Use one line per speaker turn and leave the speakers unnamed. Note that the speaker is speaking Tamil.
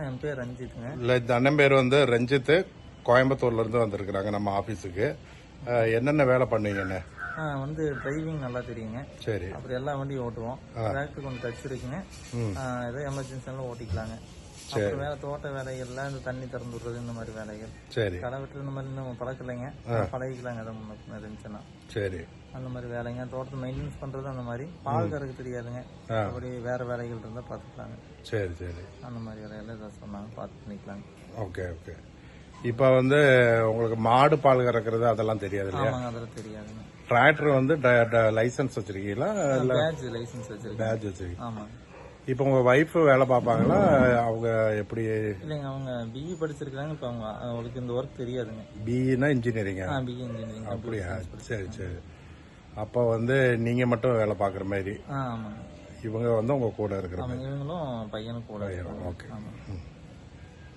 என் பேர் ரஞ்சித்துங்க.
இல்லை, இந்த அண்ணன் பேர் வந்து ரஞ்சித், கோயம்புத்தூர்லேருந்து வந்திருக்கிறாங்க நம்ம ஆஃபீஸுக்கு. என்னென்ன வேலை பண்ணுவீங்கண்ணே?
வந்து டிரைவிங் நல்லா தெரியுங்க.
சரி.
அப்புறம் எல்லா வண்டியும் ஓட்டுவோம். டிராக்டர் கொஞ்சம் டச் இருக்குங்க. ஏதோ எமர்ஜென்சியெல்லாம் ஓட்டிக்கலாங்க. அப்புறம் வேலை தோட்ட வேலைகள்ல இந்த தண்ணி திறந்து விடுறது, இந்த மாதிரி வேலைகள்.
சரி.
களை வெட்டுறது இந்த மாதிரி இன்னும் பழக்கலைங்க. பழகிக்கலாங்க எதாவது இருந்துச்சுன்னா.
சரி.
அந்த மாதிரி வேலைங்க. தோட்டத்தை மெயின்டெனன்ஸ் பண்றது அந்த மாதிரி. பால் கறக்கு தெரியாதுங்க. அப்படி வேற வேலைகள் இருந்தா பாத்துக்கலாங்க.
சரி சரி.
அந்த மாதிரி வேலையில ஏதாவது சொன்னாங்க பார்த்து பண்ணிக்கலாங்க.
Okay okay. இப்போ வந்து உங்களுக்கு மாடு பால் கறக்கிறது அதெல்லாம் தெரியாது இல்லையா?
ஆமாங்க, அதெல்லாம் தெரியாதுங்க.
டிராக்டர் வந்து லைசன்ஸ் வச்சிருக்கீங்களா?
பேட்ஜ் லைசன்ஸ் வச்சிருக்கேன்.
பேட்ஜ் வச்சிருக்கீங்க.
ஆமாங்க.
இப்போ உங்க வைஃப் வேலை பார்ப்பாங்களா? அவங்க எப்படி?
இல்லைங்க, அவங்க பிஇ படிச்சிருக்காங்க. இப்போ அவங்களுக்கு இந்த ஒர்க் தெரியாதுங்க.
பிஇனா இன்ஜினியரிங்கா?
BE engineering.
அப்படியா? சரி சரி. அப்போ வந்து நீங்க மட்டும் வேலை பார்க்குற மாதிரி.
ஆமாங்க.
இவங்க வந்து உங்க கூட இருக்கிற மாதிரி.
இவங்களும் பையனும் கூட.
ஓகே.